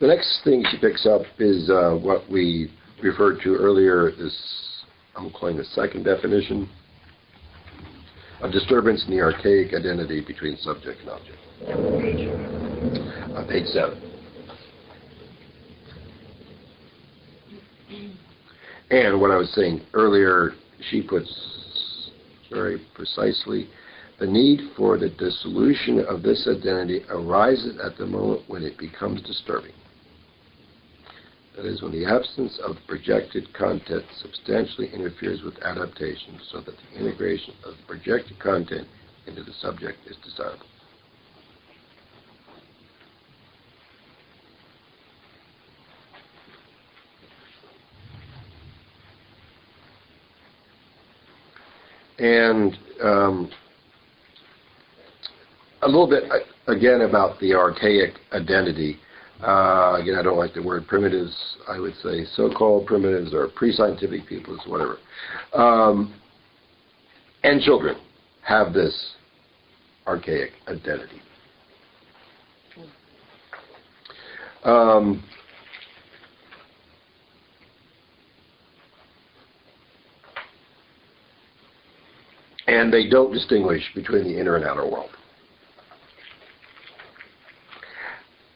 The next thing she picks up is what we referred to earlier, this, I'm calling the second definition, a disturbance in the archaic identity between subject and object. Page 7. And what I was saying earlier, she puts very precisely, the need for the dissolution of this identity arises at the moment when it becomes disturbing. That is, when the absence of projected content substantially interferes with adaptation so that the integration of projected content into the subject is desirable. And a little bit, again, about the archaic identity. Again, I don't like the word primitives. I would say so-called primitives or pre-scientific peoples, whatever. And children have this archaic identity. And they don't distinguish between the inner and outer world.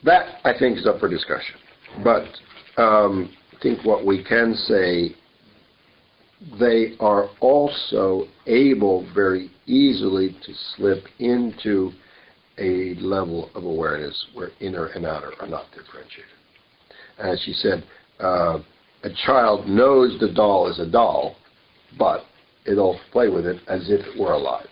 That, I think, is up for discussion. But I think what we can say, they are also able very easily to slip into a level of awareness where inner and outer are not differentiated. As she said, a child knows the doll is a doll, but it'll play with it as if it were alive.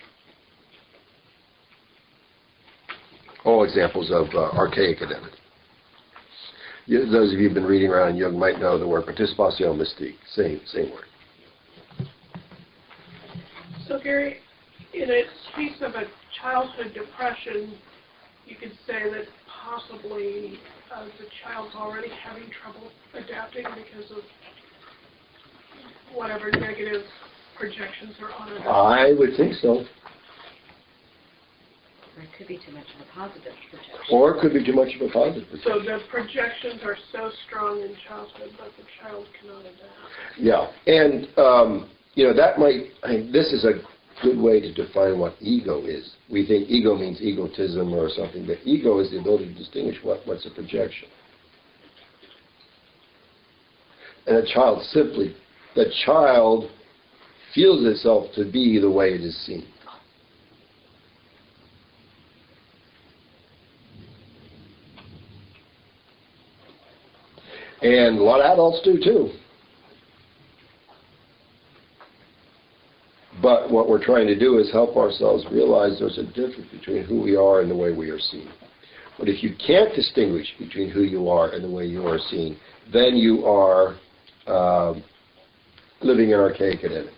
All examples of archaic identity. Those of you who've been reading around Jung might know the word participation mystique, same word. So Gary, in a case of a childhood depression, you could say that possibly the child's already having trouble adapting because of whatever negative projections are on it. I would think so. Or it could be too much of a positive projection. Or it could be too much of a positive projection. So the projections are so strong in childhood that the child cannot adapt. Yeah, and that might. This is a good way to define what ego is. We think ego means egotism or something, but ego is the ability to distinguish what's a projection. And the child feels itself to be the way it is seen. And a lot of adults do too. But what we're trying to do is help ourselves realize there's a difference between who we are and the way we are seen. But if you can't distinguish between who you are and the way you are seen, then you are living in archaic identity.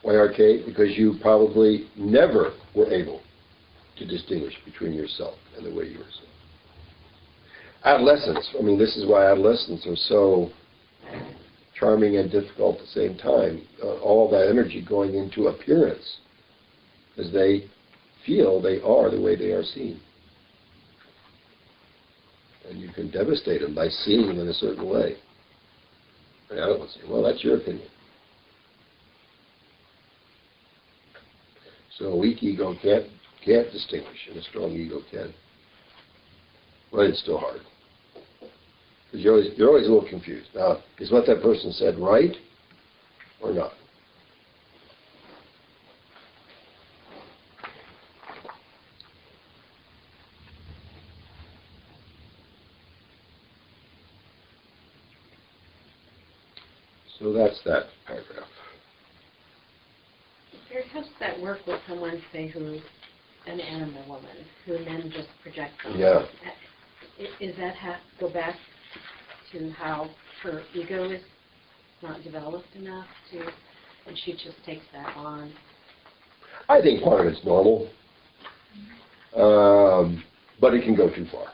Why archaic? Because you probably never were able to distinguish between yourself and the way you are seen. Adolescents, this is why adolescents are so charming and difficult at the same time. All that energy going into appearance, as they feel they are the way they are seen. And you can devastate them by seeing them in a certain way. And I don't want to say, well, that's your opinion. So a weak ego can't distinguish, and a strong ego can. But it's still hard. Because you're always a little confused. Now, is what that person said right or not? So that's that paragraph. Gary, how does that work with someone, say, who's an animal woman, who then just projects something? Yeah. Is that go back to how her ego is not developed enough to, and she just takes that on? I think part of it's normal, but it can go too far.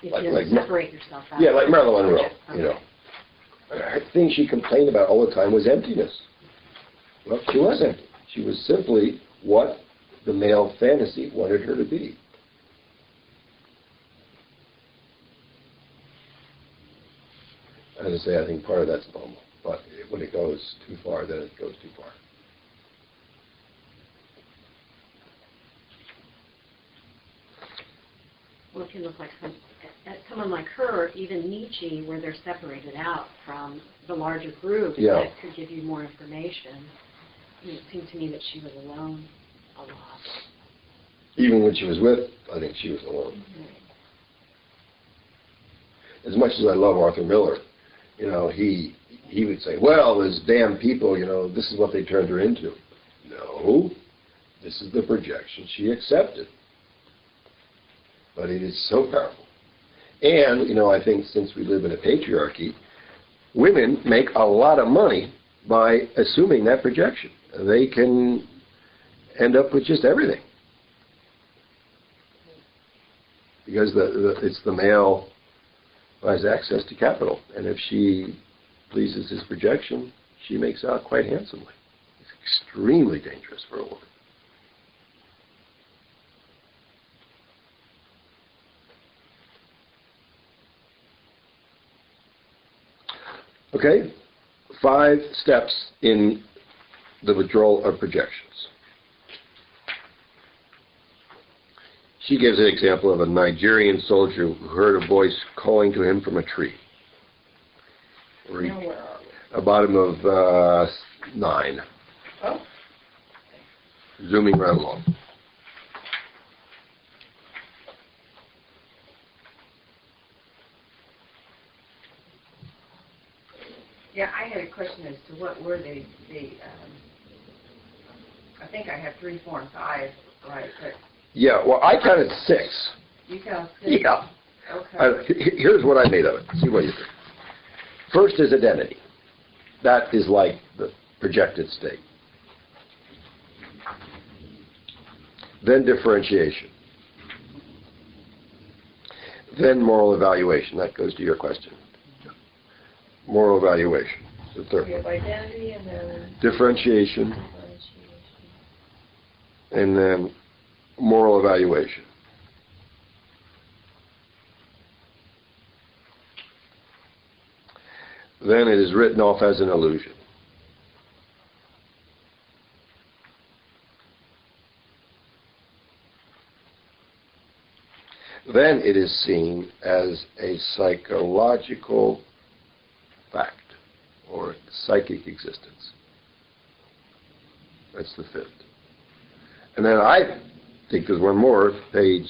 If you don't separate yourself out. Yeah, like Marilyn Monroe, Okay. Her thing she complained about all the time was emptiness. Well, she was empty. She was simply what the male fantasy wanted her to be. As I say, I think part of that's normal, but when it goes too far, then it goes too far. Well, it can look like someone like her, even Nietzsche, where they're separated out from the larger group, Yeah. that could give you more information. It seemed to me that she was alone a lot. Even when she was with, I think she was alone. Mm-hmm. As much as I love Arthur Miller, he would say, well, those damn people, this is what they turned her into. No, this is the projection she accepted. But it is so powerful. And, I think since we live in a patriarchy, women make a lot of money by assuming that projection. They can end up with just everything. Because it's the male who has access to capital. And if she pleases his projection, she makes out quite handsomely. It's extremely dangerous for a woman. Okay, 5 steps in the withdrawal of projections. She gives an example of a Nigerian soldier who heard a voice calling to him from a tree. Bottom of 9. Oh. Zooming right along. Yeah, I had a question as to what were the I think I have 3, 4, and 5, right? But Yeah, well, I counted 6. you count 6? Yeah. Okay. Here's what I made of it. See what you think. First is identity. That is like the projected state. Then differentiation. Then moral evaluation. That goes to your question. Moral evaluation. The third. We have identity and then Differentiation. And then moral evaluation. Then it is written off as an illusion. Then it is seen as a psychological fact or psychic existence. That's the 5th. And then I think there's one more, page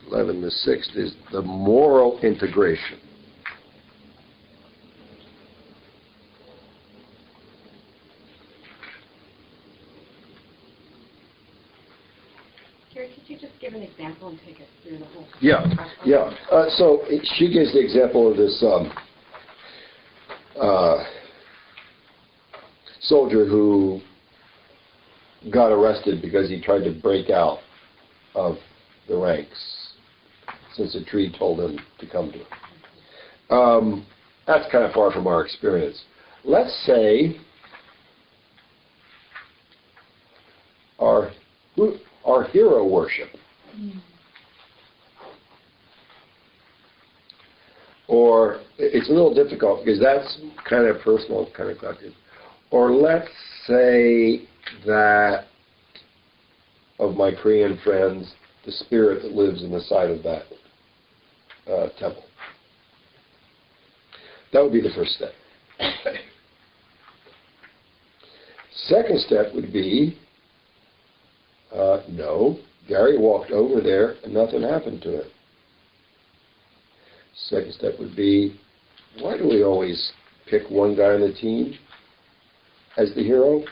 11, the 6th, is the moral integration. Gary, could you just give an example and take us through the whole process? Yeah. So she gives the example of this soldier who got arrested because he tried to break out of the ranks since a tree told him to come to him. That's kind of far from our experience. Let's say our hero worship. Or it's a little difficult because that's kind of personal, kind of collective. Or let's say that of my Korean friends, the spirit that lives in the side of that temple. That would be the first step. Second step would be, no, Gary walked over there and nothing happened to him. Second step would be, why do we always pick one guy on the team as the hero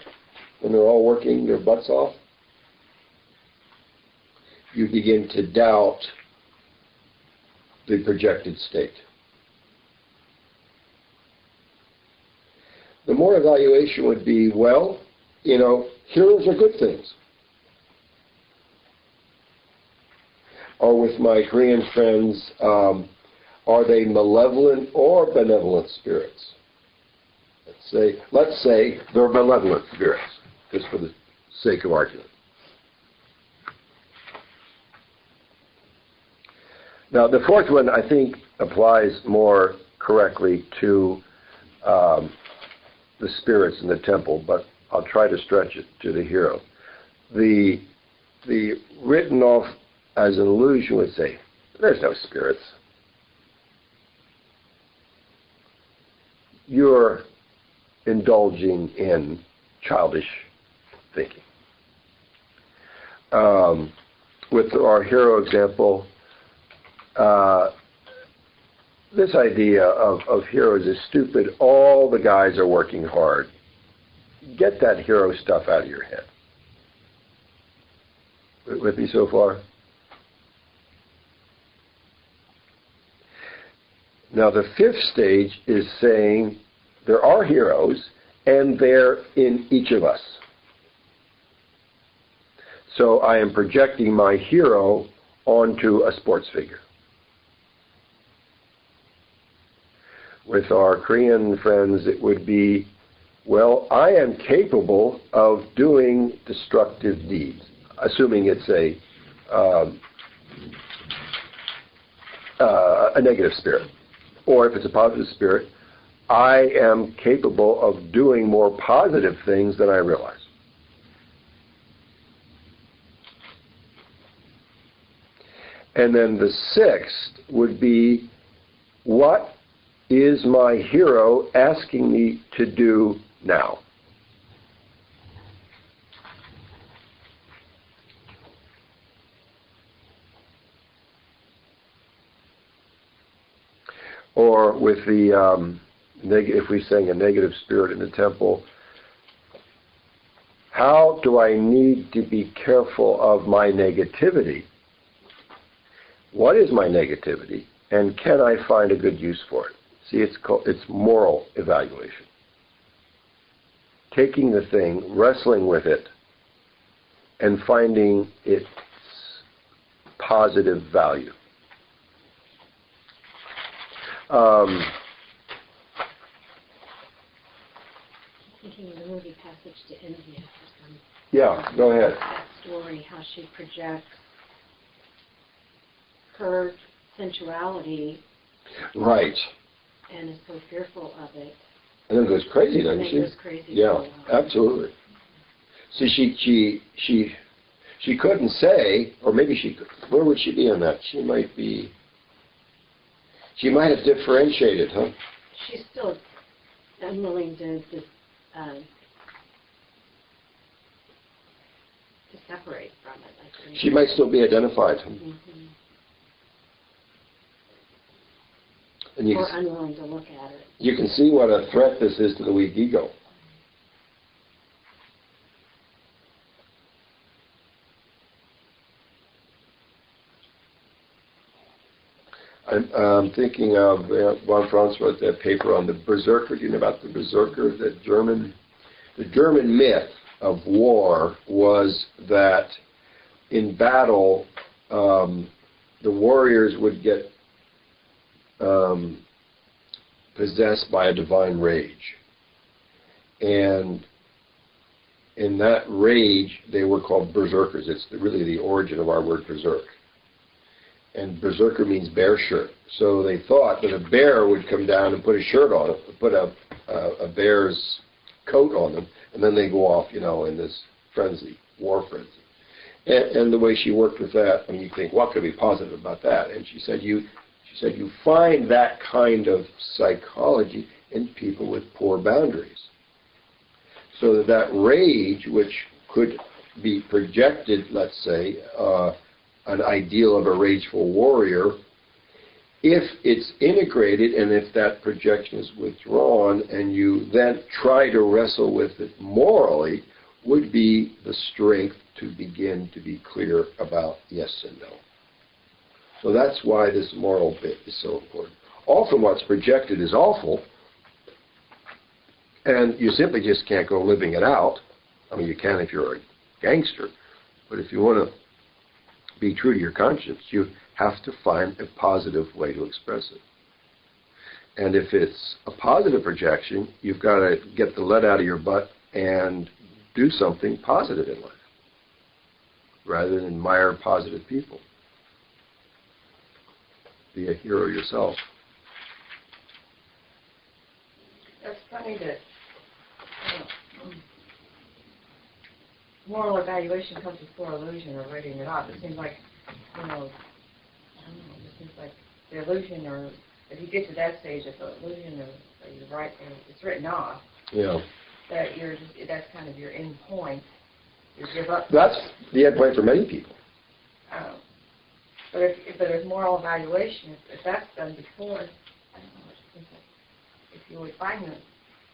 when they're all working their butts off? You begin to doubt the projected state. The more evaluation would be, well, heroes are good things. Or with my Korean friends, are they malevolent or benevolent spirits? Let's say they're malevolent spirits, just for the sake of argument. Now, the fourth one, I think, applies more correctly to the spirits in the temple, but I'll try to stretch it to the hero. The written off as an illusion would say, there's no spirits. You're indulging in childish thinking. With our hero example, this idea of heroes is stupid. All the guys are working hard. Get that hero stuff out of your head. With me so far? Now, the fifth stage is saying there are heroes, and they're in each of us. So I am projecting my hero onto a sports figure. With our Korean friends, it would be, well, I am capable of doing destructive deeds, assuming it's a negative spirit. Or if it's a positive spirit, I am capable of doing more positive things than I realize. And then the sixth would be, what is my hero asking me to do now? Or with the, if we sang a negative spirit in the temple, how do I need to be careful of my negativity? What is my negativity, and can I find a good use for it? See, it's moral evaluation. Taking the thing, wrestling with it, and finding its positive value. Thinking of the movie Passage to India or something. Yeah, go ahead. That story, how she projects her sensuality. Right. And is so fearful of it. And then goes crazy, doesn't she? And it goes crazy. Yeah, absolutely. See, she couldn't say, or maybe she could. Where would she be on that? She might have differentiated, huh? She's still unwilling to separate from it. I think. She might still be identified. Mm-hmm. And Or unwilling to look at it. You can see what a threat this is to the weak ego. I'm thinking of Juan Franz wrote that paper on the berserker. Do you know about the berserker? The German myth of war was that in battle, the warriors would get possessed by a divine rage. And in that rage, they were called berserkers. It's really the origin of our word berserk. And berserker means bear shirt. So they thought that a bear would come down and put a shirt on it, put a bear's coat on them, and then they go off, in this frenzy, war frenzy. And the way she worked with that, I mean, you think, what could be positive about that? And she said, you find that kind of psychology in people with poor boundaries. So that rage, which could be projected, let's say, an ideal of a rageful warrior, if it's integrated and if that projection is withdrawn and you then try to wrestle with it morally, would be the strength to begin to be clear about yes and no. So that's why this moral bit is so important. Often what's projected is awful, and you simply just can't go living it out. I mean, you can if you're a gangster, but if you want to be true to your conscience, you have to find a positive way to express it. And if it's a positive projection, you've got to get the lead out of your butt and do something positive in life, rather than admire positive people. be a hero yourself. That's funny that moral evaluation comes before illusion or writing it off. It seems like, I don't know, it seems like the illusion, or if you get to that stage of the illusion, or you write, and it's written off, Yeah. that that's kind of your end point. You give up. That's the end point for many people. But if there's moral evaluation, if that's done before, I don't know, it seems like if you would find them,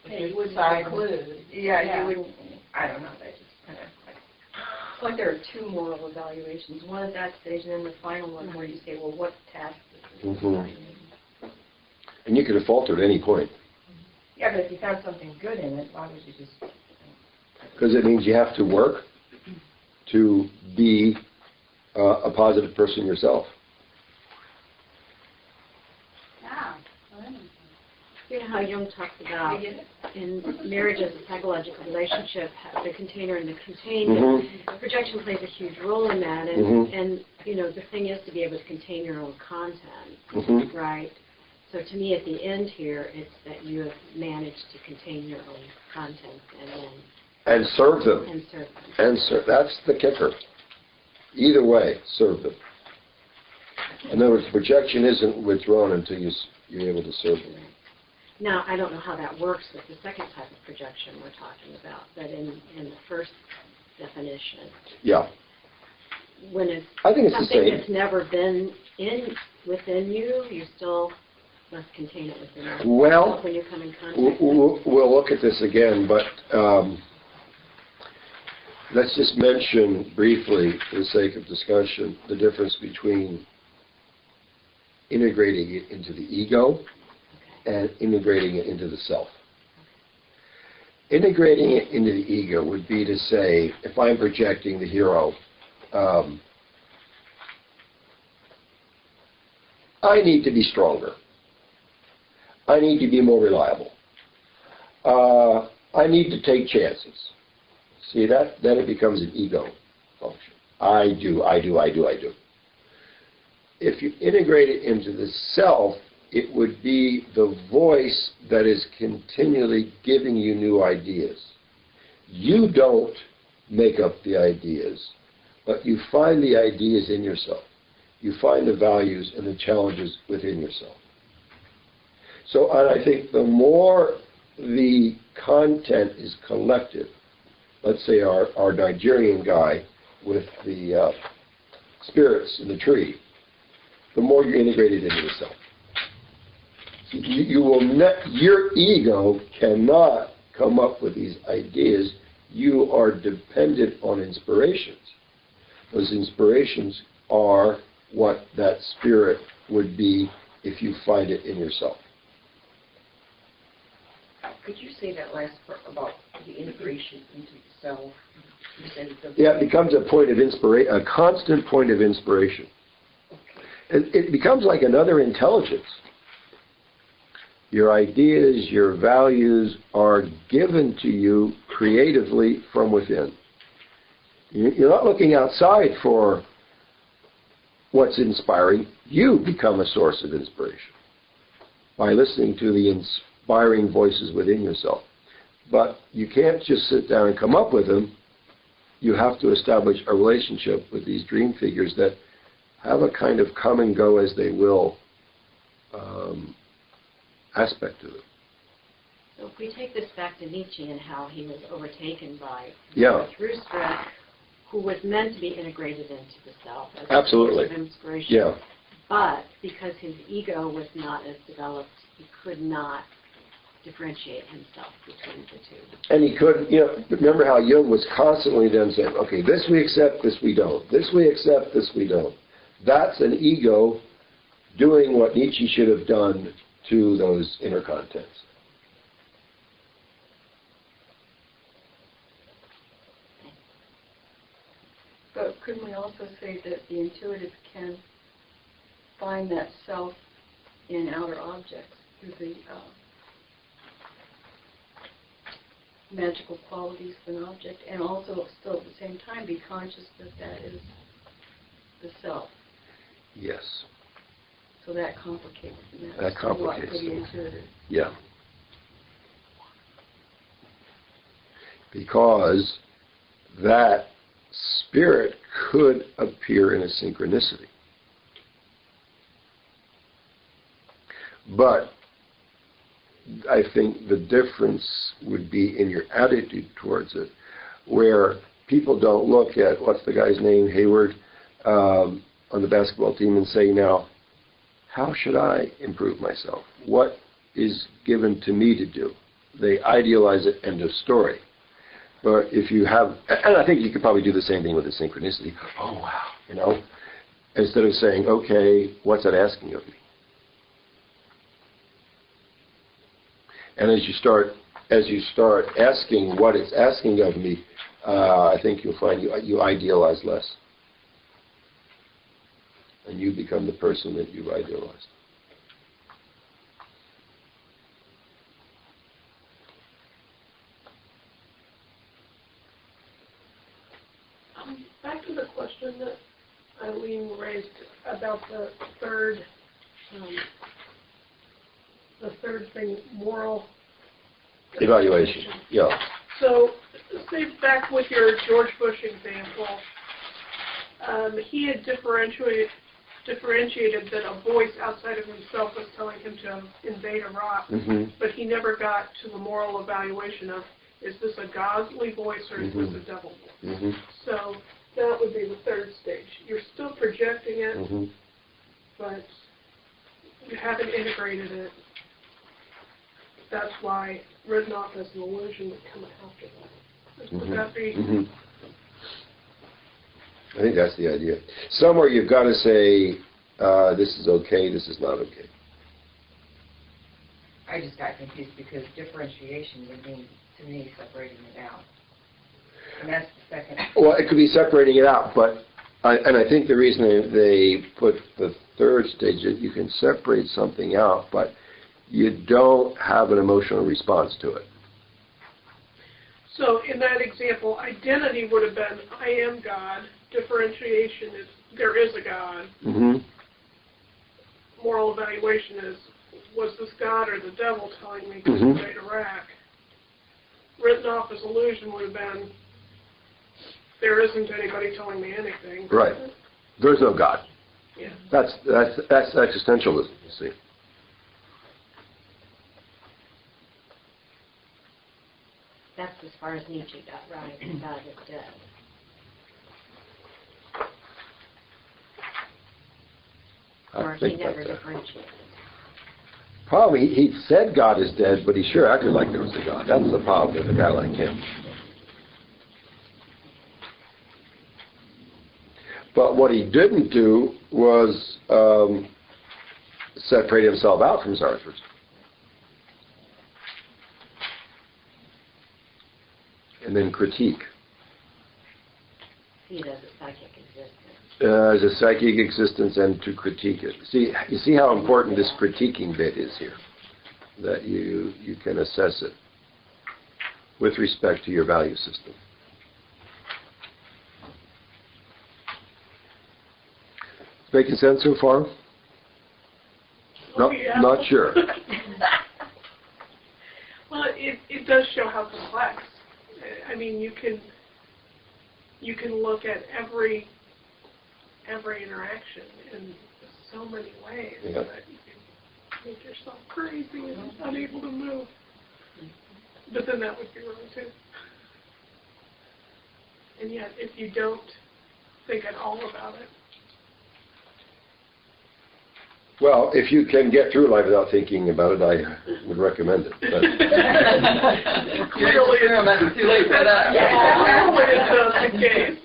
Yeah, you wouldn't include. Yeah, you wouldn't. I don't know. That just kind of like. It's like there are two moral evaluations, one at that stage and then the final one where you say, well, what task is this? And you could have faltered at any point. Yeah, but if you found something good in it, why would you just? Because it means you have to work to be a positive person yourself. You know how Jung talks about in marriage as a psychological relationship, the container and the contained. Projection plays a huge role in that, and you know the thing is to be able to contain your own content, right? So to me, at the end here, it's that you have managed to contain your own content and serve them. And serve them. And that's the kicker. Either way, serve them. In other words, projection isn't withdrawn until you're able to serve them. Now, I don't know how that works with the second type of projection we're talking about, but in the first definition, yeah, when it's I think it's something the same. that's never been within you, you still must contain it within yourself Well, when you come in contact. we'll look at this again, but let's just mention briefly, for the sake of discussion, the difference between integrating it into the ego and integrating it into the self. Integrating it into the ego would be to say, if I'm projecting the hero, I need to be stronger. I need to be more reliable. I need to take chances. See, then it becomes an ego function. I do. If you integrate it into the self, it would be the voice that is continually giving you new ideas. You don't make up the ideas, but you find the ideas in yourself. You find the values and the challenges within yourself. So, and I think the more the content is collected, let's say our Nigerian guy with the spirits in the tree, the more you integrate it into yourself. Your ego cannot come up with these ideas. You are dependent on inspirations. Those inspirations are what that spirit would be if you find it in yourself. Could you say that last part about the integration into the self? You said it doesn't. Yeah, it becomes a point of inspiration, a constant point of inspiration. Okay. It becomes like another intelligence. Your ideas, your values are given to you creatively from within. You're not looking outside for what's inspiring. You become a source of inspiration by listening to the inspiring voices within yourself. But you can't just sit down and come up with them. You have to establish a relationship with these dream figures that have a kind of come and go as they will aspect to them. So if we take this back to Nietzsche and how he was overtaken by Rustra, who was meant to be integrated into the self as a source of inspiration. Yeah. But because his ego was not as developed, he could not differentiate himself between the two. And he couldn't, remember how Jung was constantly then saying, okay, this we accept, this we don't. This we accept, this we don't. That's an ego doing what Nietzsche should have done to those inner contents. But couldn't we also say that the intuitive can find that self in outer objects through the magical qualities of an object, and also still at the same time be conscious that that is the self? Yes. So that complicates the matter. That complicates somewhat for the things. intuitive. Yeah. Because that spirit could appear in a synchronicity. But I think the difference would be in your attitude towards it, where people don't look at, what's the guy's name, Hayward, on the basketball team and say, now, how should I improve myself? What is given to me to do? They idealize it, end of story. But if you have, and I think you could probably do the same thing with a synchronicity. Oh, wow, you know, instead of saying, okay, what's that asking of me? And as you start asking what it's asking of me, I think you'll find you idealize less. And you become the person that you've idealized. Back to the question that Eileen raised about the third thing, moral Evaluation, yeah. So, say back with your George Bush example, he had differentiated that a voice outside of himself was telling him to invade Iraq, but he never got to the moral evaluation of, is this a godly voice or is this a devil voice? So that would be the third stage. You're still projecting it, but you haven't integrated it. That's why written off as an illusion would come after that. Would that be? I think that's the idea. Somewhere you've got to say, this is okay, this is not okay. I just got confused because differentiation would mean, to me, separating it out. And that's the second. Well, it could be separating it out, but, and I think the reason they put the third stage is you can separate something out, but you don't have an emotional response to it. So in that example, identity would have been, I am God. Differentiation is, there is a God. Moral evaluation is, was this God or the devil telling me to invade Iraq? Written off as illusion would have been, there isn't anybody telling me anything. Right. There's no God. Yeah. That's existentialism, you see. That's as far as Nietzsche got right. God is dead. Or he never differentiated. Problem, he said God is dead, but he sure acted like there was a God. That's the problem with a guy like him. But what he didn't do was separate himself out from Sartre. And then critique. See it as a psychic existence. As a psychic existence and to critique it. You see how important this critiquing bit is here? That you can assess it with respect to your value system. Making sense so far? No, Yeah. not sure. Well, it does show how complex. I mean, you can look at every interaction in so many ways that you can make yourself crazy and unable to move. But then that would be wrong too. And yet, if you don't think at all about it. Well, if you can get through life without thinking about it, I would recommend it. Clearly, it's too late for that. Clearly, it's the case.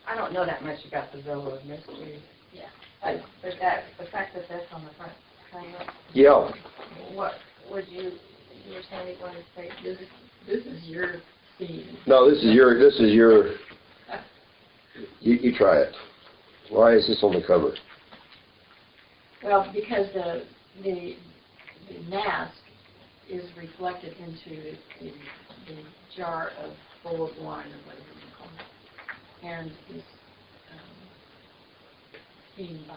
I don't know that much about the Zilla of Mystery. Yeah. But that, the fact that that's on the front cover, Yeah. what would you were saying you wanted to say? This is your scene. No, this is your. You try it. Why is this on the cover? Well, because the mask is reflected into the jar of full of wine or whatever you call it. And this seen by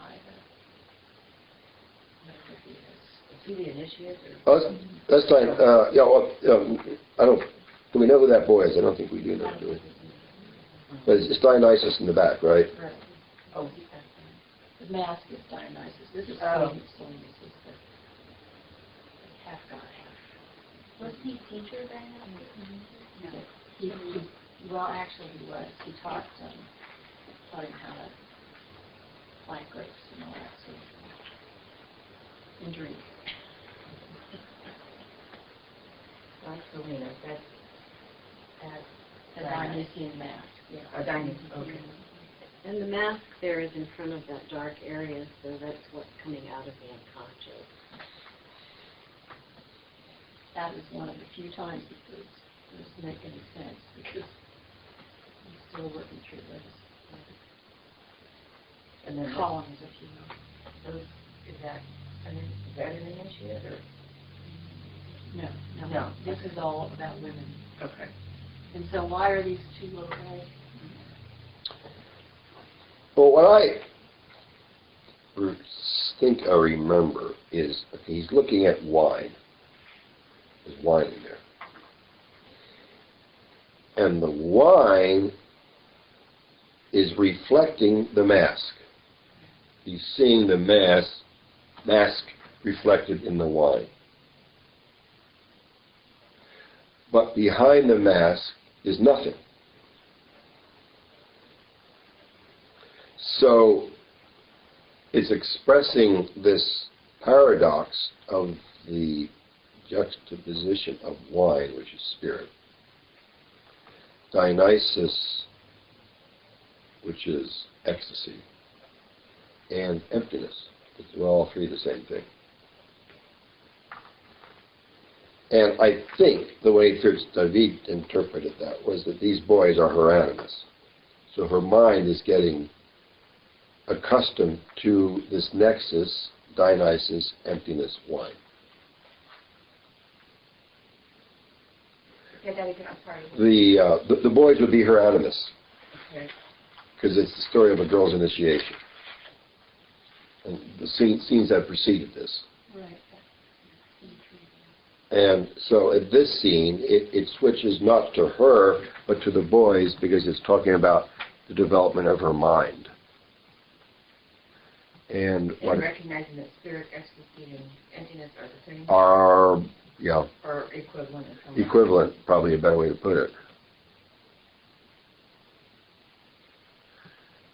Is he the initiate or? Oh, that's fine. Yeah, well, I don't, do we know who that boy is? I don't think we do know, do we? But it's Dionysus in the back, right? Right. Oh, the mask is Dionysus. This is Oh. Selenius is the half god, half. Was he teacher then? No. Well, actually he was. He taught him how to plant grapes and all that sort of thing. And drink. like Selena's, that's The Dionysian mask, yeah. a Dionysus, okay. And the mask there is in front of that dark area, so that's what's coming out of the unconscious. That is one of the few times that this doesn't make any sense, because he's still working through those And then columns, if you will. those, is that an initiate or? No. This is all about women. Okay. And so why are these two little guys? Well, what I think I remember is he's looking at wine. There's wine in there. And the wine is reflecting the mask. He's seeing the mask reflected in the wine. But behind the mask is nothing. So it's expressing this paradox of the juxtaposition of wine, which is spirit, Dionysus, which is ecstasy, and emptiness. They're all three the same thing. And I think the way Fritz David interpreted that was that these boys are her animus. So her mind is getting accustomed to this nexus, Dionysus, emptiness, wine. Yeah, Daddy, I'm sorry. The boys would be her animus, Okay. because it's the story of a girl's initiation. And the scenes that preceded this. Right. And so at this scene, it switches not to her, but to the boys, because it's talking about the development of her mind. And what recognizing that spirit, ecstasy, and emptiness are the same? are, yeah, Or equivalent? equivalent, probably a better way to put it.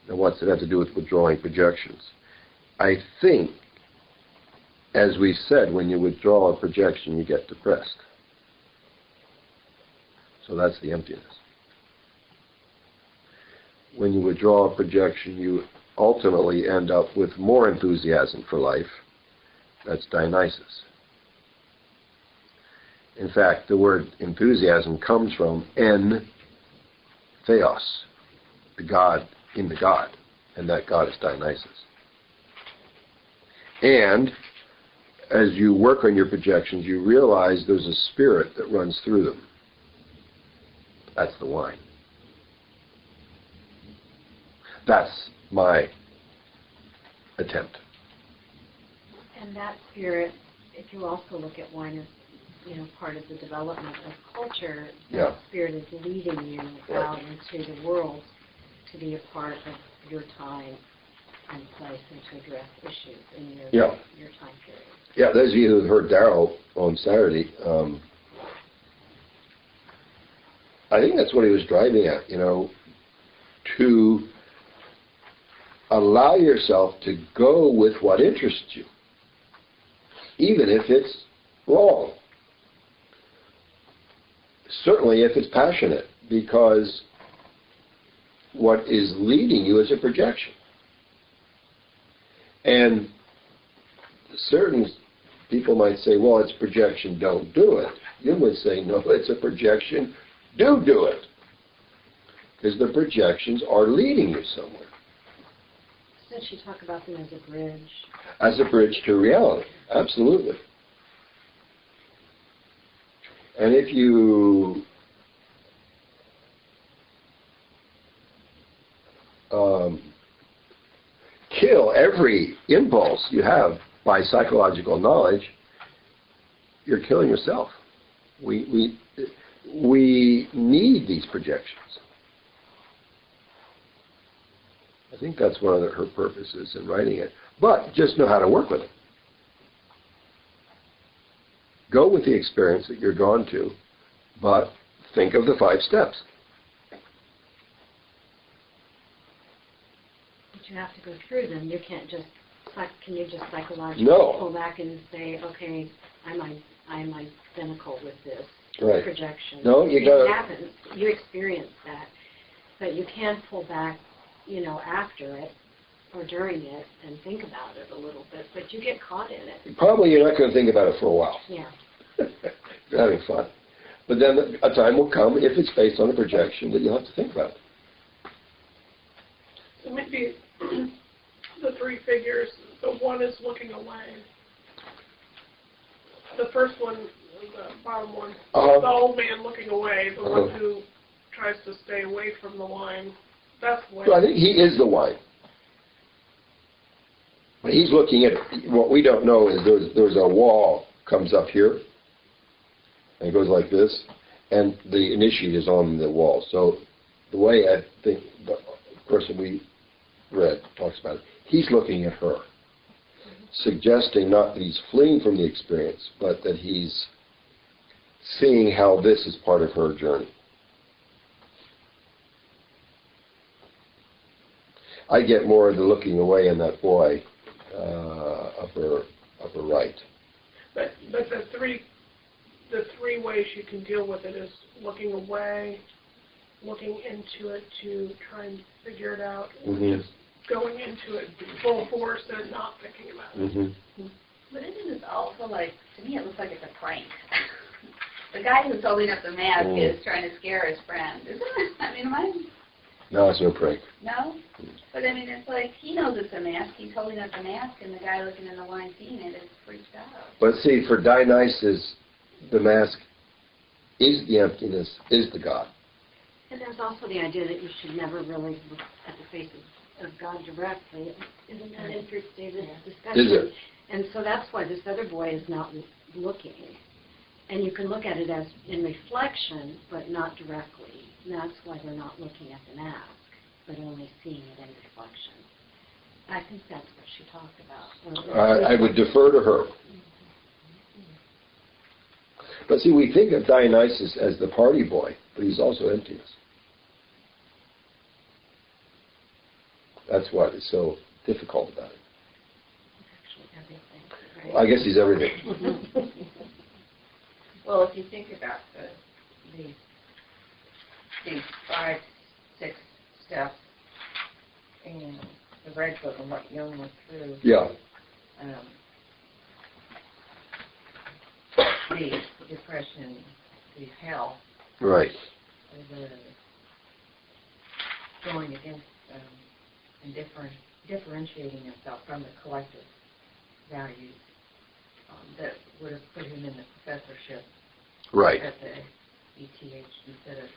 Now what's it have to do with withdrawing projections? I think, as we said, when you withdraw a projection, you get depressed. So that's the emptiness. When you withdraw a projection, you ultimately end up with more enthusiasm for life. That's Dionysus. In fact, the word enthusiasm comes from theos, the God in the God, and that God is Dionysus. And as you work on your projections, you realize there's a spirit that runs through them. That's the wine. That's my attempt. And that spirit, if you also look at wine as, part of the development of culture, Yeah. that spirit is leading you out into the world to be a part of your time and place and to address issues in your time period. Yeah, those of you who heard Darryl on Saturday, I think that's what he was driving at, to allow yourself to go with what interests you, even if it's wrong. Certainly if it's passionate, because what is leading you is a projection. And certain people might say, well, it's projection, don't do it. You would say, no, it's a projection, do it. Because the projections are leading you somewhere. Since you talk about them as a bridge. As a bridge to reality, absolutely. And if you kill every impulse you have by psychological knowledge, you're killing yourself. We need these projections. I think that's one of her purposes in writing it. But just know how to work with it. Go with the experience that you're drawn to, but think of the 5 steps. But you have to go through them. You can't just, can you just psychologically No. pull back and say, okay, I'm identical with this Right. projection. No, you It gotta- happens. You experience that. But you can pull back, after it or during it and think about it a little bit, but you get caught in it. Probably you're not going to think about it for a while. Yeah. You're having fun. But then a time will come, if it's based on a projection, that you'll have to think about it. So maybe the 3 figures, the one is looking away. The first one, the bottom one, Uh-huh. the old man looking away, the Uh-huh. one who tries to stay away from the line, that's the way. So I think he is the wine. But he's looking at it. What we don't know is there's a wall comes up here, and it goes like this, and the initiate is on the wall. So the way I think the person we read talks about it, he's looking at her, suggesting not that he's fleeing from the experience, but that he's seeing how this is part of her journey. I get more of the looking away in that boy upper right. But the three ways you can deal with it is looking away, looking into it to try and figure it out, or Mhm. just going into it full force and not thinking about it. Mm-hmm. But isn't this also like, to me it looks like it's a prank. The guy who's holding up the mask is trying to scare his friend, isn't it? I mean, am I... No, it's no prank. No? But I mean, it's like, he knows it's a mask, he's holding up the mask, and the guy looking in the wine seeing it is freaked out. But see, for Dionysus, the mask is the emptiness, is the God. And there's also the idea that you should never really look at the face of God directly. Isn't that interesting, this discussion? Is it? And so that's why this other boy is not looking. And you can look at it as in reflection, but not directly. And that's why they're not looking at the mask, but only seeing it in reflection. I think that's what she talked about. I would defer to her. But see, we think of Dionysus as the party boy, but he's also emptiness. That's what is so difficult about it. Actually, everything, right? I guess he's everything. Well, if you think about these 5, 6 steps, and the Red Book and what Jung went through, Yeah. The depression, the hell, Right. the going against and differentiating himself from the collective values that would have put him in the professorship Right. at the ETH instead of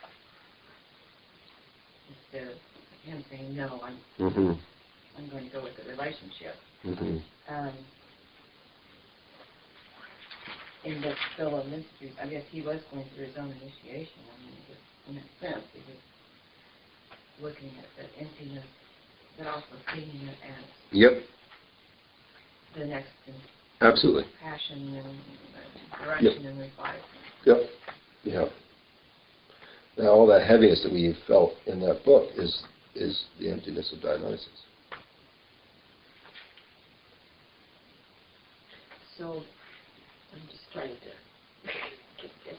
him saying no, Mm-hmm. I'm going to go with the relationship. Mm-hmm. In the Still of Mysteries, I guess he was going through his own initiation. I mean, just in that sense, he was looking at the emptiness, but also seeing it as Yep. the next Absolutely. passion and direction and revival. Yep. Yeah. Now, all that heaviness that we felt in that book is the emptiness of Dionysus. So, I'm just trying to get this.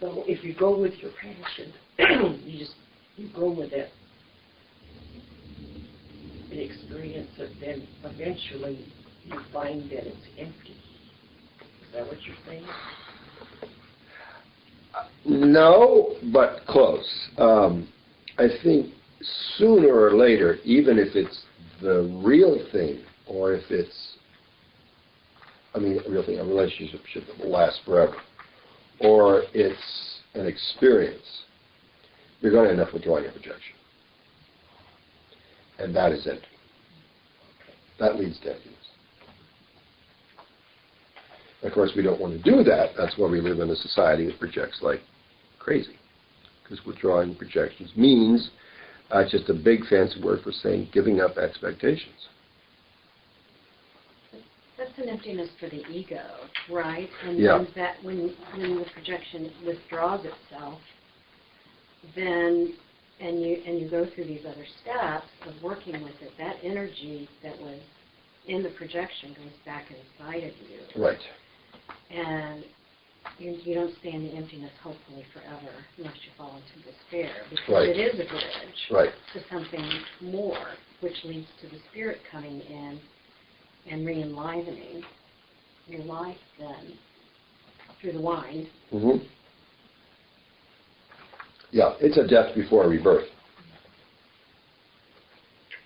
So, if you go with your passion, you go with it and experience it, then eventually you find that it's empty. Is that what you're saying? No, but close. I think sooner or later, even if it's the real thing, or if it's, a real thing, a relationship that will last forever, or it's an experience, you're going to end up withdrawing a projection. And that is it. Okay. That leads to emptiness. Of course, we don't want to do that. That's why we live in a society that projects like crazy. Because withdrawing projections means just a big fancy word for saying giving up expectations. That's an emptiness for the ego, right? And Yeah. when the projection withdraws itself, then and you go through these other steps of working with it, that energy that was in the projection goes back inside of you. Right. And you don't stay in the emptiness, hopefully, forever, unless you fall into despair, because Right. it is a bridge Right. to something more, which leads to the spirit coming in and re-enlivening your life then through the wind. Mm-hmm. Yeah, it's a death before a rebirth.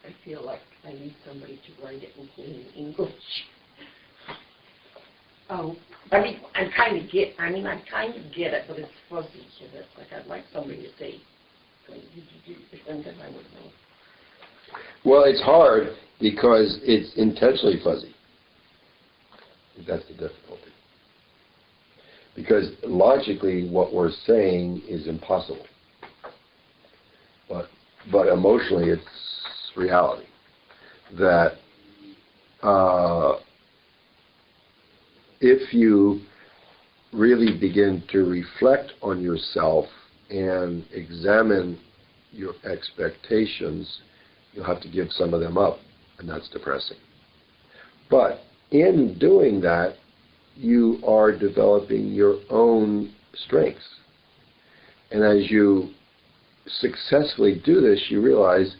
I feel like I need somebody to write it in plain English. Oh, I'm trying to get it, but it's fuzzy. So that's like I'd like somebody to say, and then I would know. Well, it's hard because it's intentionally fuzzy. That's the difficulty. Because logically, what we're saying is impossible. But emotionally, it's reality. That if you really begin to reflect on yourself and examine your expectations, you'll have to give some of them up, and that's depressing. But in doing that, you are developing your own strengths. And as you successfully do this, you realize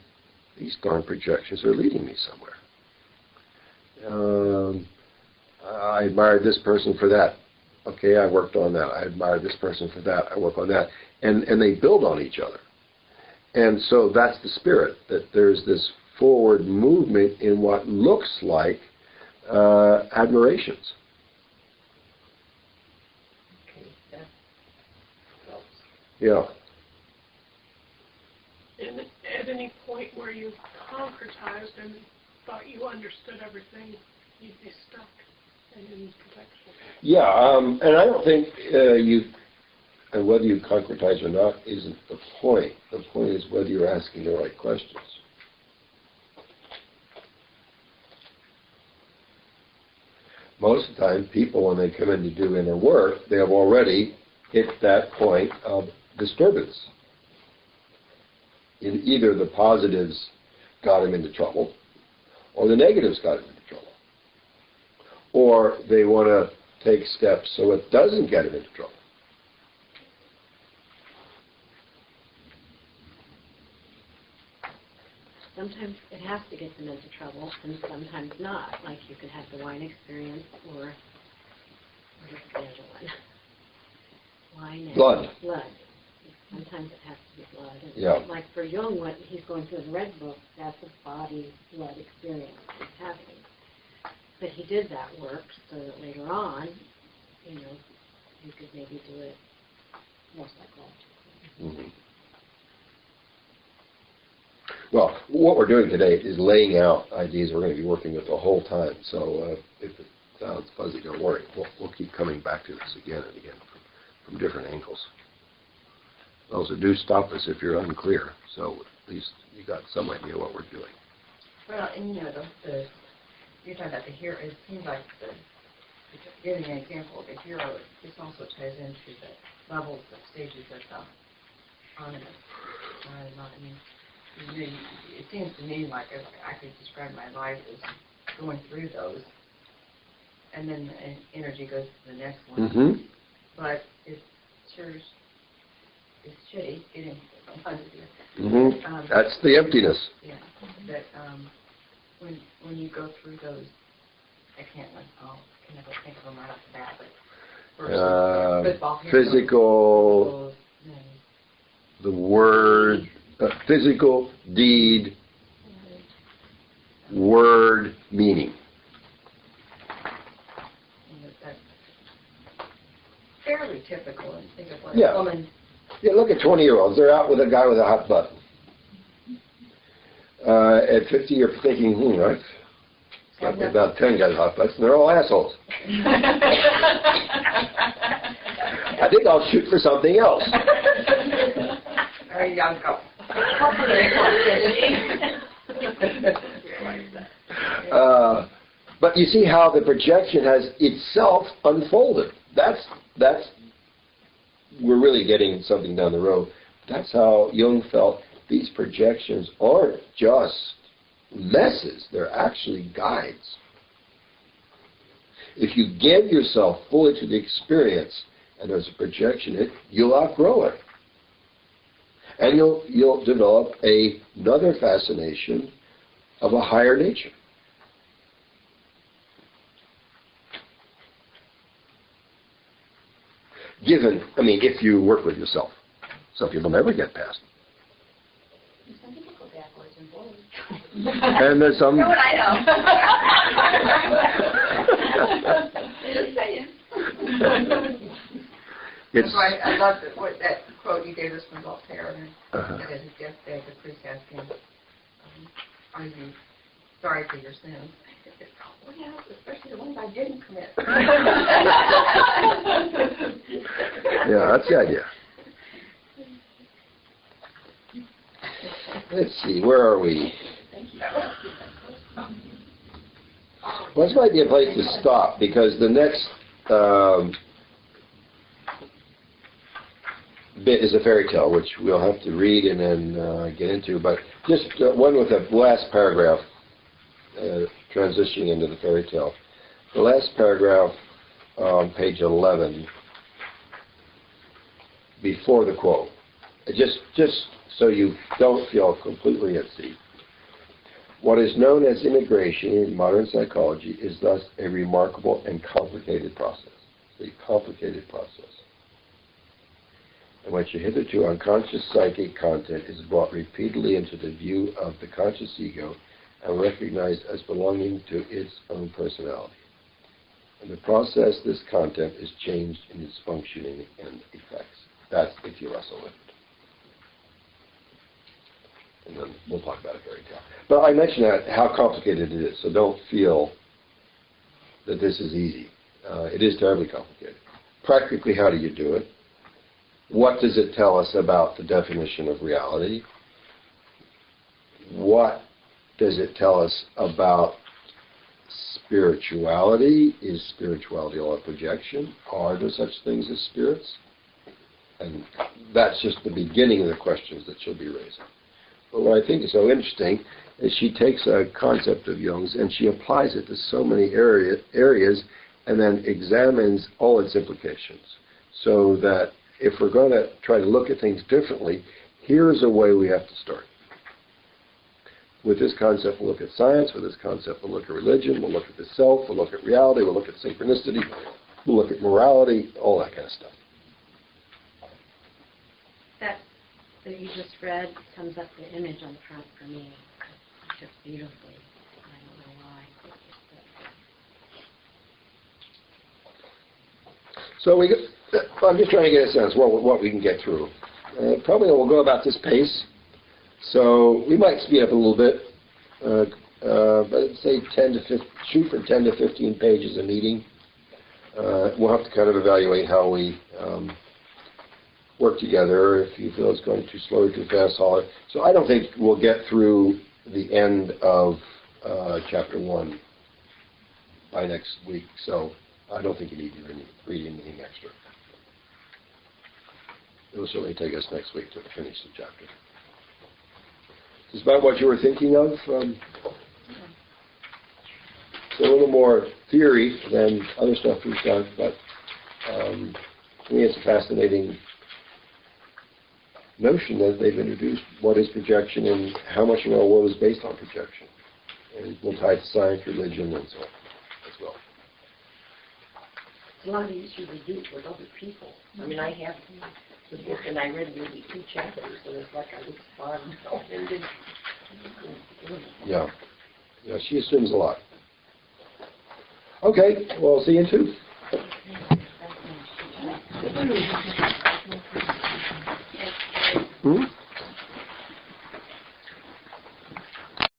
these darn projections are leading me somewhere. I admired this person for that. Okay, I worked on that. I admired this person for that. I work on that. And they build on each other. And so that's the spirit, that there's this forward movement in what looks like admirations. Okay, that helps. Yeah. And at any point where you concretized and thought you understood everything, you'd be stuck and in protection. Yeah, and I don't think and whether you concretize or not isn't the point. The point is whether you're asking the right questions. Most of the time, people, when they come in to do inner work, they have already hit that point of disturbance. In either the positives got them into trouble, or the negatives got them into trouble. Or they want to take steps so it doesn't get them into trouble. Sometimes it has to get them into trouble, and sometimes not. Like you could have the wine experience, or what is the other one? Wine and Blood. Blood. Sometimes it has to be blood. And Yeah. like for Jung, what he's going through in the Red Book, that's a body-blood experience he's having. But he did that work so that later on, you could maybe do it more psychologically. Mm-hmm. Well, what we're doing today is laying out ideas we're going to be working with the whole time. So if it sounds fuzzy, don't worry. We'll keep coming back to this again and again from different angles. Also, do stop us if you're unclear. So at least you got some idea what we're doing. Well, and you're talking about the hero. It seems like giving an example of the hero, this also ties into the levels, the stages of the ornament. I mean, it seems to me like I could describe my life as going through those, and then the energy goes to the next one. Mm-hmm. But it sure is shitty getting sometimes. Mm-hmm. That's the emptiness. Yeah, that when you go through those, I can never think of them right off the bat, but football, physical, the word, physical, deed, word, meaning. That's fairly typical, and think of what Yeah. a woman. Yeah, look at 20-year-olds. They're out with a guy with a hot button. At 50, you're thinking, right? But about 10 got hot butts, and they're all assholes. I think I'll shoot for something else. There you go. But you see how the projection has itself unfolded. That's we're really getting something down the road. That's how Jung felt these projections aren't just messes, they're actually guides. If you give yourself fully to the experience and there's a projection, you'll outgrow it. And you'll develop another fascination of a higher nature. If you work with yourself. Some people never get past it. Some people go backwards and forwards. And there's some... You know what I know. Just saying. That's why I love that quote you gave us from Voltaire. And that is his deathbed, the priest asked him, are you sorry for your sins? He said, oh yeah, especially the ones I didn't commit. Yeah, that's the idea. Let's see, where are we? Well, this might be a place to stop because the next bit is a fairy tale, which we'll have to read and then get into. But just one with the last paragraph, transitioning into the fairy tale. The last paragraph on page 11, before the quote, just so you don't feel completely at sea. What is known as integration in modern psychology is thus a remarkable and complicated process. It's a complicated process in which a hitherto unconscious psychic content is brought repeatedly into the view of the conscious ego and recognized as belonging to its own personality. In the process, this content is changed in its functioning and effects. That's if you wrestle with it. And then we'll talk about a fairy tale. But I mentioned how complicated it is, so don't feel that this is easy. It is terribly complicated. Practically, how do you do it? What does it tell us about the definition of reality? What does it tell us about spirituality? Is spirituality all a projection? Are there such things as spirits? And that's just the beginning of the questions that she'll be raising. But what I think is so interesting is she takes a concept of Jung's and she applies it to so many areas and then examines all its implications. So that if we're going to try to look at things differently, here's a way we have to start. With this concept, we'll look at science. With this concept, we'll look at religion. We'll look at the self. We'll look at reality. We'll look at synchronicity. We'll look at morality, all that kind of stuff. That you just read sums up the image on the front for me just beautifully. I don't know why. So I'm just trying to get a sense what we can get through. Probably we'll go about this pace. So we might speed up a little bit, but say shoot for 10 to 15 pages a meeting. We'll have to kind of evaluate how we work together. If you feel it's going too slow or too fast, holler. So I don't think we'll get through the end of chapter 1 by next week. So I don't think you need to read anything extra. It will certainly take us next week to finish the chapter. Is this about what you were thinking of? So a little more theory than other stuff we've done, but to me it's a fascinating notion that they've introduced what is projection and how much of our world is based on projection. And we'll tie it to science, religion, and so on as well. It's a lot easier to do it with other people. I mean, I have the book and I read maybe 2 chapters, and it's like I was fun. Yeah, she assumes a lot. Okay, well, see you in 2.